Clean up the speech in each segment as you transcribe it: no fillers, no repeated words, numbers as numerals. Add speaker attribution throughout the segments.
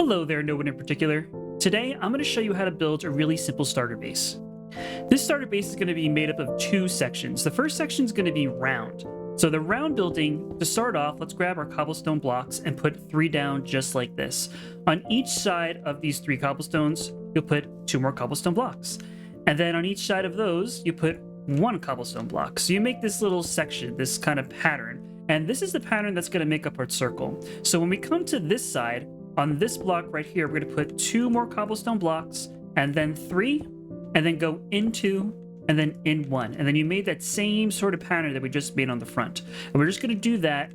Speaker 1: Hello there, no one in particular. Today, I'm going to show you how to build a really simple starter base. This starter base is going to be made up of two sections. The first section is going to be round. So the round building, to start off, let's grab our cobblestone blocks and put 3 down just like this. On each side of these 3 cobblestones, you'll put 2 more cobblestone blocks. And then on each side of those, you put 1 cobblestone block. So you make this little section, this kind of pattern. And this is the pattern that's going to make up our circle. So when we come to this side, on this block right here, we're going to put 2 more cobblestone blocks, and then 3, and then go in 2, and then in 1. And then you made that same sort of pattern that we just made on the front. And we're just going to do that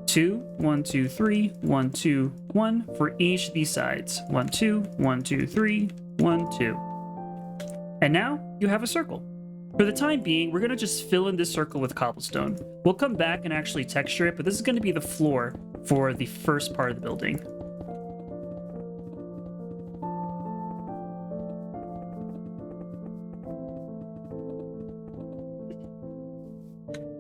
Speaker 1: 2, 1, 2, 3, 1, 2, 1 for each of these sides. 1, 2, 1, 2, 3, 1, 2. And now you have a circle. For the time being, we're going to just fill in this circle with cobblestone. We'll come back and actually texture it, but this is going to be the floor for the first part of the building.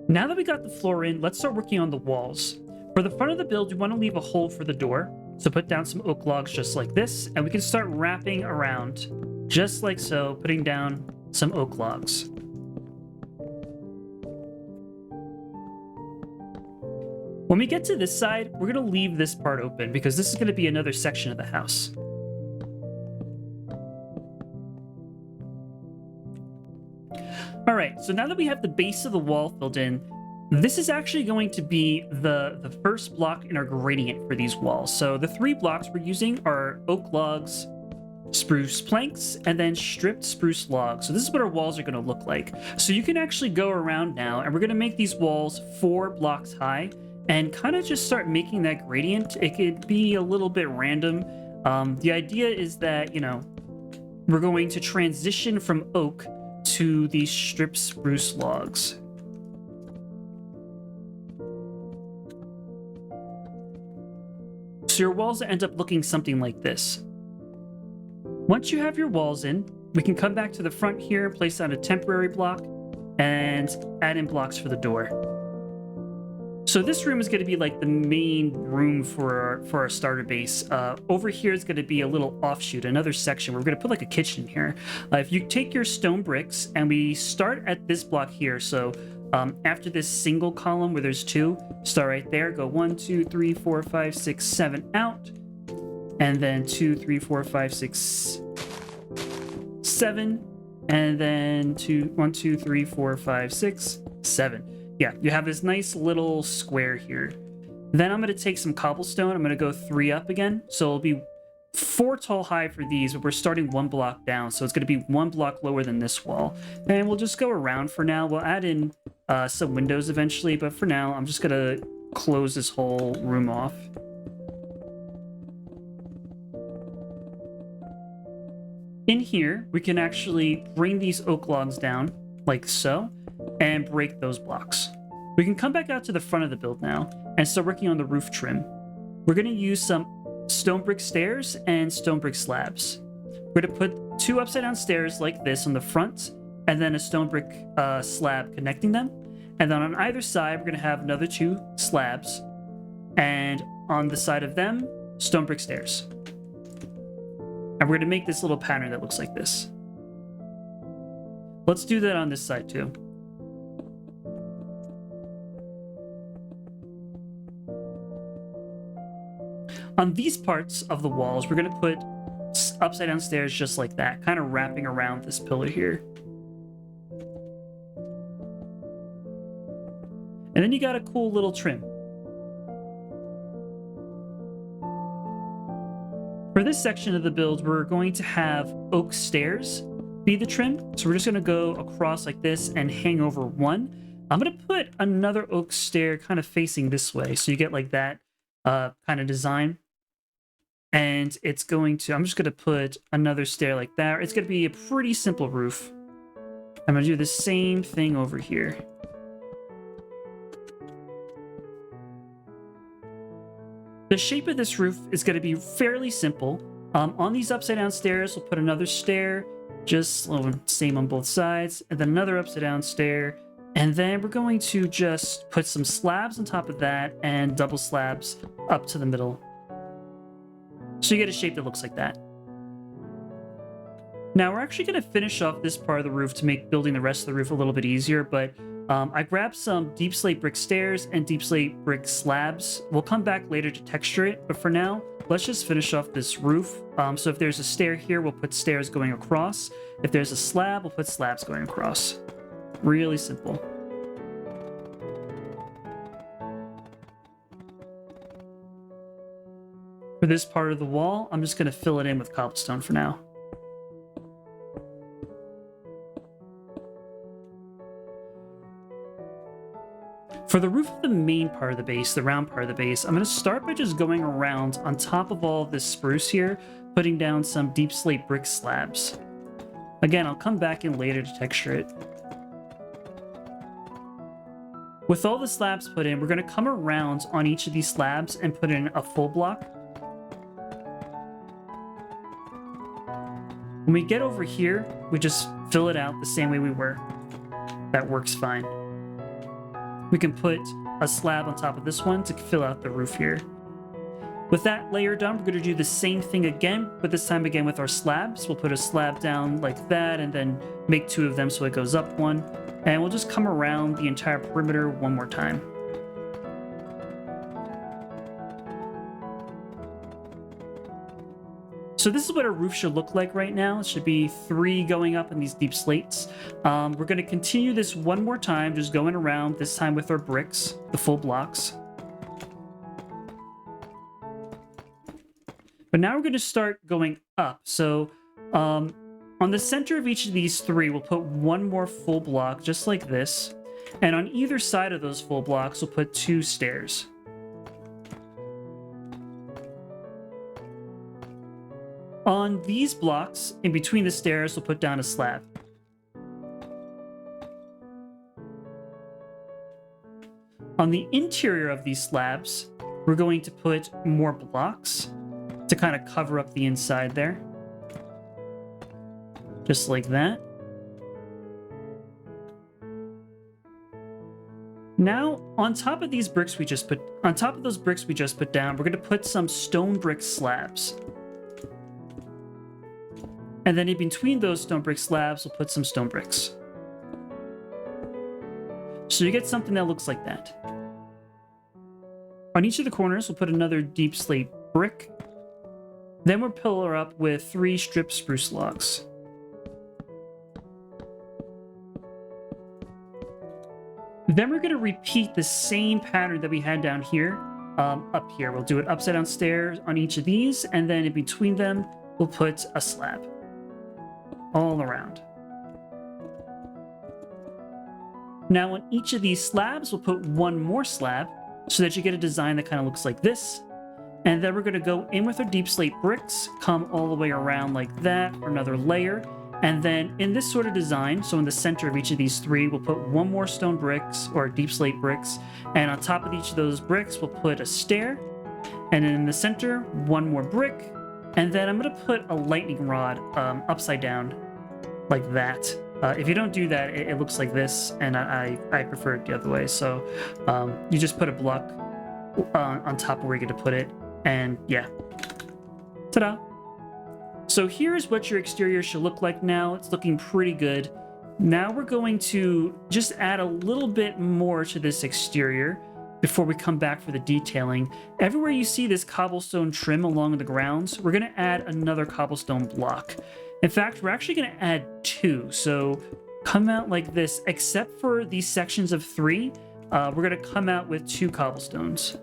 Speaker 1: Now that we got the floor in, let's start working on the walls. For the front of the build, we want to leave a hole for the door. So put down some oak logs just like this, and we can start wrapping around just like so, putting down some oak logs. When we get to this side, we're going to leave this part open because this is going to be another section of the house. All right, so now that we have the base of the wall filled in, this is actually going to be the first block in our gradient for these walls. So the 3 blocks we're using are oak logs, spruce planks, and then stripped spruce logs. So this is what our walls are going to look like. So you can actually go around now, and we're going to make these walls 4 blocks high and kind of just start making that gradient. It could be a little bit random. The idea is that, we're going to transition from oak to these stripped spruce logs. So your walls end up looking something like this. Once you have your walls in, we can come back to the front here, place down a temporary block, and add in blocks for the door. So this room is going to be like the main room for our starter base. Over here is going to be a little offshoot, another section. We're going to put like a kitchen here. If you take your stone bricks, and we start at this block here, so after this single column where there's 2, start right there, go 1, 2, 3, 4, 5, 6, 7 out, and then 2, 3, 4, 5, 6, 7, and then 1, 2, 3, 4, 5, 6, 7. Yeah, you have this nice little square here. Then I'm going to take some cobblestone. I'm going to go 3 up again. So it'll be 4 tall high for these, but we're starting 1 block down. So it's going to be 1 block lower than this wall. And we'll just go around for now. We'll add in some windows eventually, but for now, I'm just going to close this whole room off. In here, we can actually bring these oak logs down like so, and break those blocks. We can come back out to the front of the build now and start working on the roof trim. We're going to use some stone brick stairs and stone brick slabs. We're going to put 2 upside down stairs like this on the front, and then a stone brick slab connecting them. And then on either side, we're going to have another 2 slabs, and on the side of them, stone brick stairs. And we're going to make this little pattern that looks like this. Let's do that on this side too. On these parts of the walls, we're going to put upside down stairs just like that, kind of wrapping around this pillar here. And then you got a cool little trim. For this section of the build, we're going to have oak stairs be the trim. So we're just going to go across like this and hang over 1. I'm going to put another oak stair kind of facing this way, so you get like that kind of design. And it's going to, I'm just going to put another stair like that. It's going to be a pretty simple roof. I'm going to do the same thing over here. The shape of this roof is going to be fairly simple. On these upside down stairs, we'll put another stair, just same on both sides, and then another upside down stair. And then we're going to just put some slabs on top of that and double slabs up to the middle. So you get a shape that looks like that. Now we're actually going to finish off this part of the roof to make building the rest of the roof a little bit easier, but I grabbed some deep slate brick stairs and deep slate brick slabs. We'll come back later to texture it, but for now, let's just finish off this roof. So if there's a stair here, we'll put stairs going across. If there's a slab, we'll put slabs going across. Really simple. For this part of the wall, I'm just going to fill it in with cobblestone for now. For the roof of the main part of the base, the round part of the base, I'm going to start by just going around on top of all of this spruce here, putting down some deep slate brick slabs. Again, I'll come back in later to texture it. With all the slabs put in, we're going to come around on each of these slabs and put in a full block. When we get over here, we just fill it out the same way we were. That works fine. We can put a slab on top of this one to fill out the roof here. With that layer done, we're going to do the same thing again, but this time again with our slabs. We'll put a slab down like that and then make 2 of them so it goes up 1. And we'll just come around the entire perimeter 1 more time. So this is what our roof should look like right now. It should be 3 going up in these deep slates. We're going to continue this 1 more time, just going around, this time with our bricks, the full blocks. But now we're going to start going up. So on the center of each of these 3, we'll put 1 more full block, just like this. And on either side of those full blocks, we'll put 2 stairs. On these blocks, in between the stairs, we'll put down a slab. On the interior of these slabs, we're going to put more blocks to kind of cover up the inside there. Just like that. Now, on top of these bricks on top of those bricks we just put down, we're going to put some stone brick slabs. And then in between those stone brick slabs, we'll put some stone bricks. So you get something that looks like that. On each of the corners, we'll put another deep slate brick. Then we'll pillar up with 3 stripped spruce logs. Then we're going to repeat the same pattern that we had down here, up here. We'll do it upside down stairs on each of these, and then in between them, we'll put a slab. All around. Now on each of these slabs, we'll put 1 more slab so that you get a design that kind of looks like this. And then we're going to go in with our deep slate bricks, come all the way around like that for another layer. And then in this sort of design, so in the center of each of these 3, we'll put 1 more stone bricks or deep slate bricks. And on top of each of those bricks, we'll put a stair. And then in the center, 1 more brick. And then I'm going to put a lightning rod upside down like that. If you don't do that, it looks like this, and I prefer it the other way. So you just put a block on top of where you're going to put it, and yeah. Ta-da! So here's what your exterior should look like now. It's looking pretty good. Now we're going to just add a little bit more to this exterior before we come back for the detailing. Everywhere you see this cobblestone trim along the grounds, we're going to add another cobblestone block. In fact, we're actually going to add 2. So come out like this, except for these sections of 3, we're going to come out with 2 cobblestones.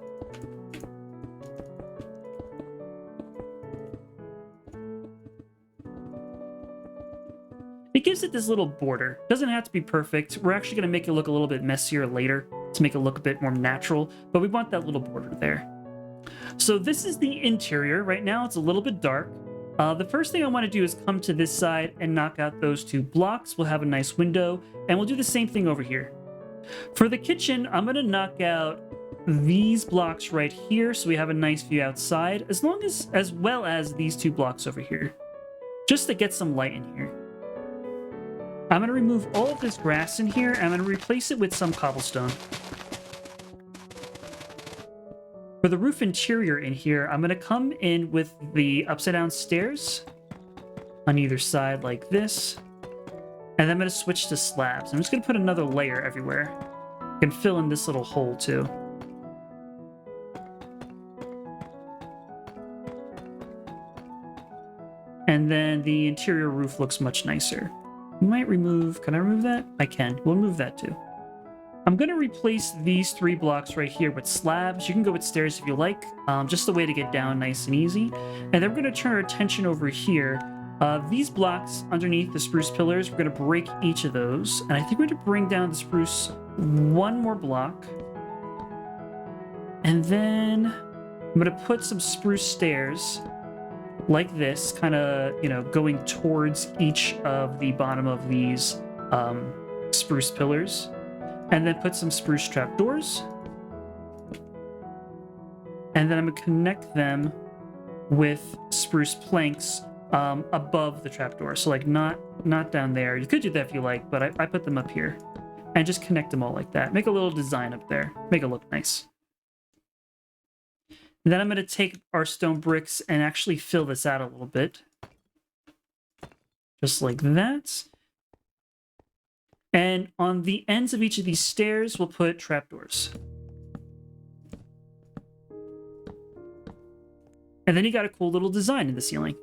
Speaker 1: It gives it this little border. Doesn't have to be perfect. We're actually going to make it look a little bit messier later to make it look a bit more natural, but we want that little border there. So this is the interior. Right now it's a little bit dark. The first thing I want to do is come to this side and knock out those 2 blocks. We'll have a nice window, and we'll do the same thing over here. For the kitchen, I'm going to knock out these blocks right here so we have a nice view outside, as well as these 2 blocks over here, just to get some light in here. I'm going to remove all of this grass in here, and I'm going to replace it with some cobblestone. For the roof interior in here, I'm going to come in with the upside down stairs on either side like this. And then I'm going to switch to slabs. I'm just going to put another layer everywhere. I can fill in this little hole too. And then the interior roof looks much nicer. Might remove, can I remove that? I can. We'll remove that too. I'm going to replace these 3 blocks right here with slabs. You can go with stairs if you like, just a way to get down nice and easy. And then we're going to turn our attention over here. These blocks underneath the spruce pillars, we're going to break each of those. And I think we're going to bring down the spruce 1 more block. And then I'm going to put some spruce stairs like this, kind of, you know, going towards each of the bottom of these spruce pillars. And then put some spruce trapdoors. And then I'm going to connect them with spruce planks above the trapdoor. So like not down there. You could do that if you like, but I put them up here. And just connect them all like that. Make a little design up there. Make it look nice. And then I'm going to take our stone bricks and actually fill this out a little bit. Just like that. And on the ends of each of these stairs, we'll put trapdoors. And then you got a cool little design in the ceiling.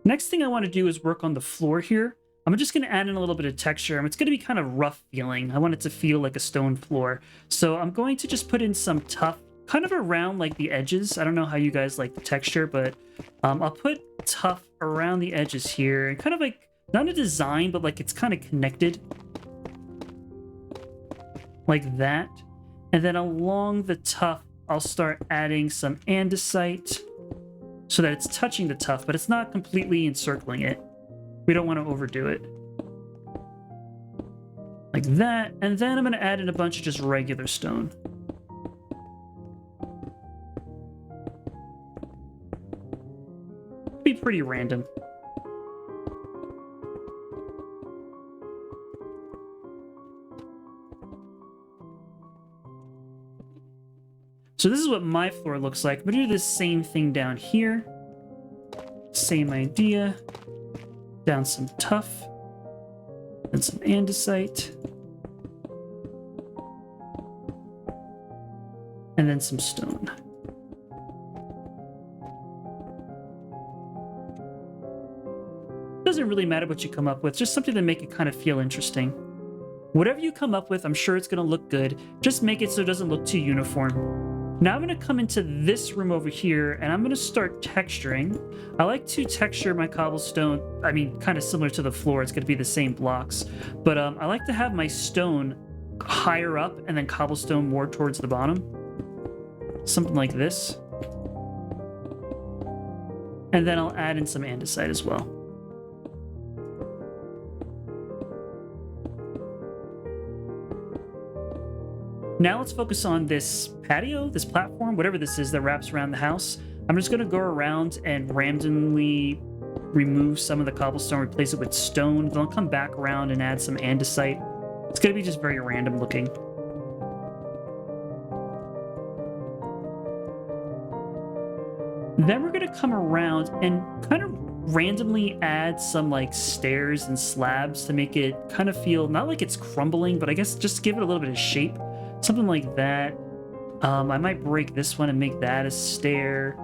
Speaker 1: Next thing I want to do is work on the floor here. I'm just going to add in a little bit of texture. It's going to be kind of rough feeling. I want it to feel like a stone floor. So I'm going to just put in some tuff, kind of around like the edges. I don't know how you guys like the texture, but I'll put tuff around the edges here. And kind of like, not a design, but like it's kind of connected. Like that. And then along the tuff, I'll start adding some andesite so that it's touching the tuff, but it's not completely encircling it. We don't want to overdo it. Like that. And then I'm going to add in a bunch of just regular stone. Be pretty random. So this is what my floor looks like. I'm going to do the same thing down here. Same idea. Down some tuff. And some andesite. And then some stone. Doesn't really matter what you come up with. Just something to make it kind of feel interesting. Whatever you come up with, I'm sure it's going to look good. Just make it so it doesn't look too uniform. Now I'm going to come into this room over here, and I'm going to start texturing. I like to texture my cobblestone, kind of similar to the floor. It's going to be the same blocks. But I like to have my stone higher up and then cobblestone more towards the bottom. Something like this. And then I'll add in some andesite as well. Now let's focus on this patio, this platform, whatever this is that wraps around the house. I'm just going to go around and randomly remove some of the cobblestone, replace it with stone. Then I'll come back around and add some andesite. It's going to be just very random looking. Then we're going to come around and kind of randomly add some like stairs and slabs to make it kind of feel not like it's crumbling, but I guess just give it a little bit of shape. Something like that. I might break this one and make that a stair.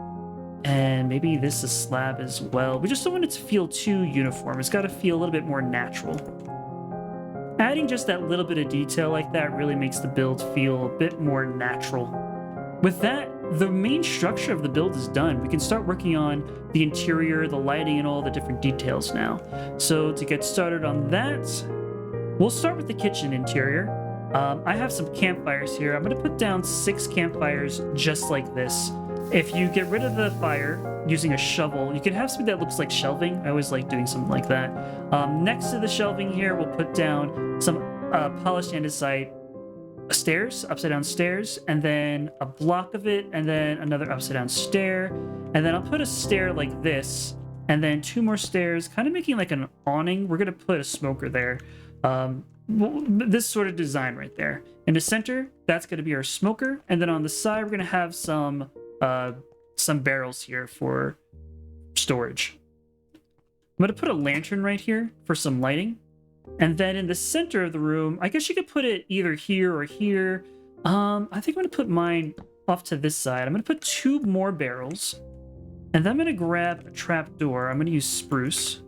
Speaker 1: And maybe this a slab as well. We just don't want it to feel too uniform. It's got to feel a little bit more natural. Adding just that little bit of detail like that really makes the build feel a bit more natural. With that, the main structure of the build is done. We can start working on the interior, the lighting, and all the different details now. So to get started on that, we'll start with the kitchen interior. I have some campfires here. I'm going to put down 6 campfires just like this. If you get rid of the fire using a shovel, you can have something that looks like shelving. I always like doing something like that. Next to the shelving here, we'll put down some polished andesite stairs, upside down stairs, and then a block of it, and then another upside down stair. And then I'll put a stair like this, and then 2 more stairs, kind of making like an awning. We're going to put a smoker there. this sort of design right there. In the center, that's going to be our smoker, and then on the side, we're going to have some barrels here for storage. I'm going to put a lantern right here for some lighting. And then in the center of the room, I guess you could put it either here or here. I think I'm going to put mine off to this side. I'm going to put 2 more barrels. And then I'm going to grab a trapdoor. I'm going to use spruce.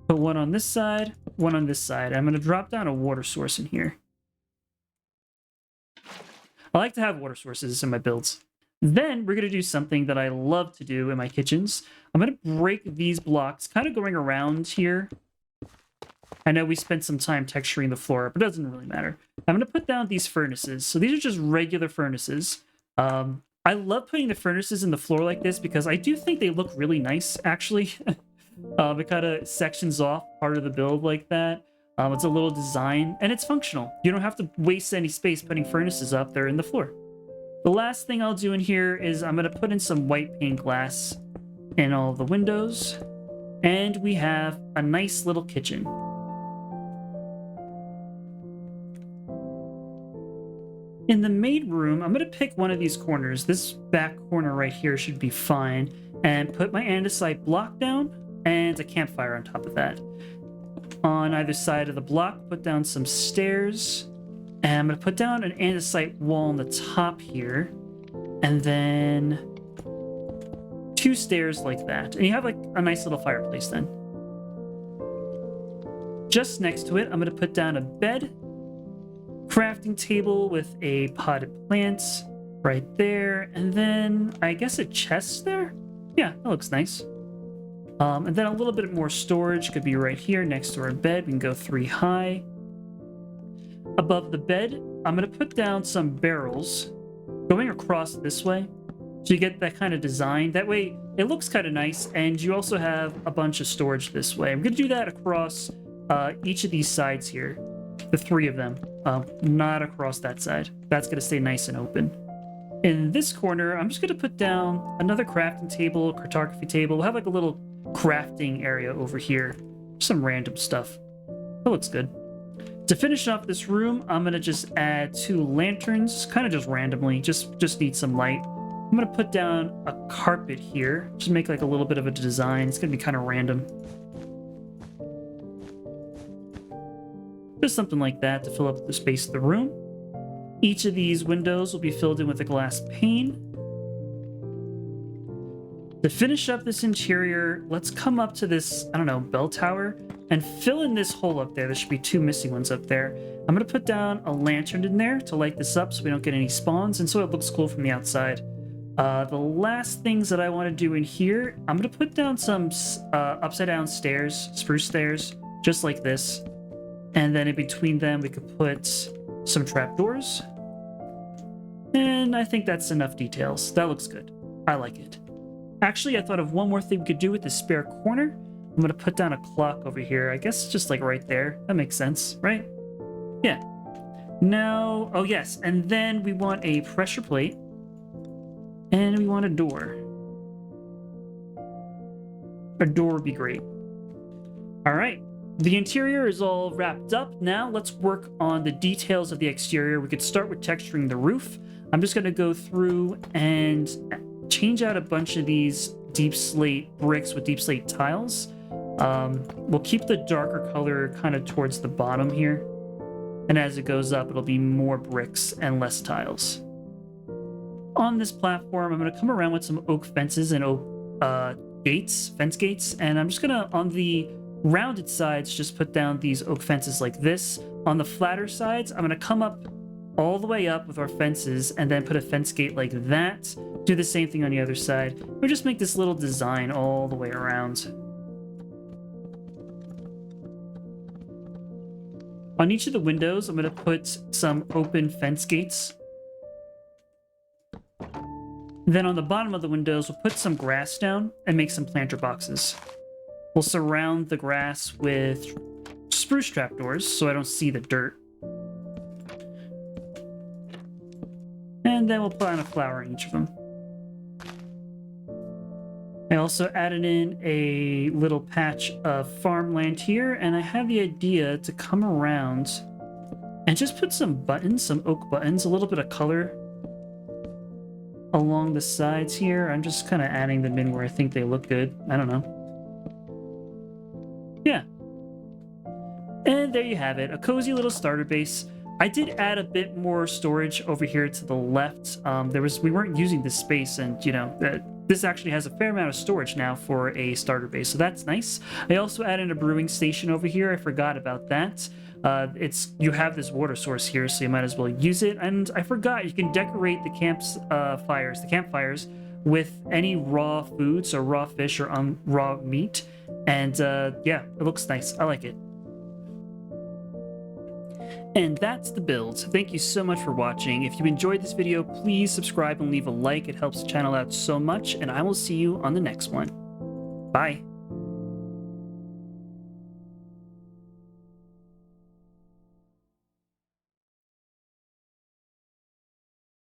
Speaker 1: Put one on this side, one on this side. I'm going to drop down a water source in here. I like to have water sources in my builds. Then we're going to do something that I love to do in my kitchens. I'm going to break these blocks, kind of going around here. I know we spent some time texturing the floor, but it doesn't really matter. I'm going to put down these furnaces. So these are just regular furnaces. I love putting the furnaces in the floor like this because I do think they look really nice, actually. It kind of sections off part of the build like that. It's a little design, and it's functional. You don't have to waste any space putting furnaces up there in the floor. The last thing I'll do in here is I'm going to put in some white pane glass in all the windows, and we have a nice little kitchen. In the main room, I'm going to pick one of these corners. This back corner right here should be fine, and put my andesite block down and a campfire on top of that. On either side of the block, put down some stairs. And I'm going to put down an andesite wall on the top here. And then 2 stairs like that. And you have like a nice little fireplace then. Just next to it, I'm going to put down a bed, crafting table with a potted plant right there. And then I guess a chest there? Yeah, that looks nice. And then a little bit more storage could be right here next to our bed. We can go 3 high. Above the bed, I'm going to put down some barrels going across this way. So you get that kind of design. That way, it looks kind of nice. And you also have a bunch of storage this way. I'm going to do that across each of these sides here. The 3 of them. Not across that side. That's going to stay nice and open. In this corner, I'm just going to put down another crafting table, cartography table. We'll have like a little crafting area over here. Some random stuff. That looks good. To finish off this room, I'm going to just add 2 lanterns, kind of just randomly, just need some light. I'm going to put down a carpet here, just make like a little bit of a design. It's going to be kind of random. Just something like that to fill up the space of the room. Each of these windows will be filled in with a glass pane. To finish up this interior, let's come up to this, I don't know, bell tower and fill in this hole up there. There should be 2 missing ones up there. I'm going to put down a lantern in there to light this up so we don't get any spawns and so it looks cool from the outside. The last things that I want to do in here, I'm going to put down some upside down stairs, spruce stairs, just like this. And then in between them, we could put some trapdoors. And I think that's enough details. That looks good. I like it. Actually, I thought of one more thing we could do with this spare corner. I'm going to put down a clock over here. I guess just like right there. That makes sense, right? Yeah. Now, oh yes, and then we want a pressure plate. And we want a door. A door would be great. All right. The interior is all wrapped up. Now let's work on the details of the exterior. We could start with texturing the roof. I'm just going to go through and change out a bunch of these deep slate bricks with deep slate tiles. We'll keep the darker color kind of towards the bottom here. And as it goes up, it'll be more bricks and less tiles. On this platform, I'm going to come around with some oak fences and oak fence gates. And I'm just going to, on the rounded sides, just put down these oak fences like this. On the flatter sides, I'm going to come up all the way up with our fences and then put a fence gate like that. Do the same thing on the other side. Or just make this little design all the way around. On each of the windows, I'm going to put some open fence gates. Then on the bottom of the windows, we'll put some grass down and make some planter boxes. We'll surround the grass with spruce trapdoors so I don't see the dirt. And then we'll put on a flower in each of them. I also added in a little patch of farmland here, and I have the idea to come around and just put some buttons, some oak buttons, a little bit of color along the sides here. I'm just kind of adding them in where I think they look good. I don't know. Yeah. And there you have it, a cozy little starter base. I did add a bit more storage over here to the left. We weren't using this space, and this actually has a fair amount of storage now for a starter base, so that's nice. I also added a brewing station over here. I forgot about that. You have this water source here, so you might as well use it. And I forgot, you can decorate the campfires with any raw foods, so raw fish or raw meat. And yeah, it looks nice. I like it. And that's the build. Thank you so much for watching. If you enjoyed this video, please subscribe and leave a like. It helps the channel out so much, and I will see you on the next one. Bye.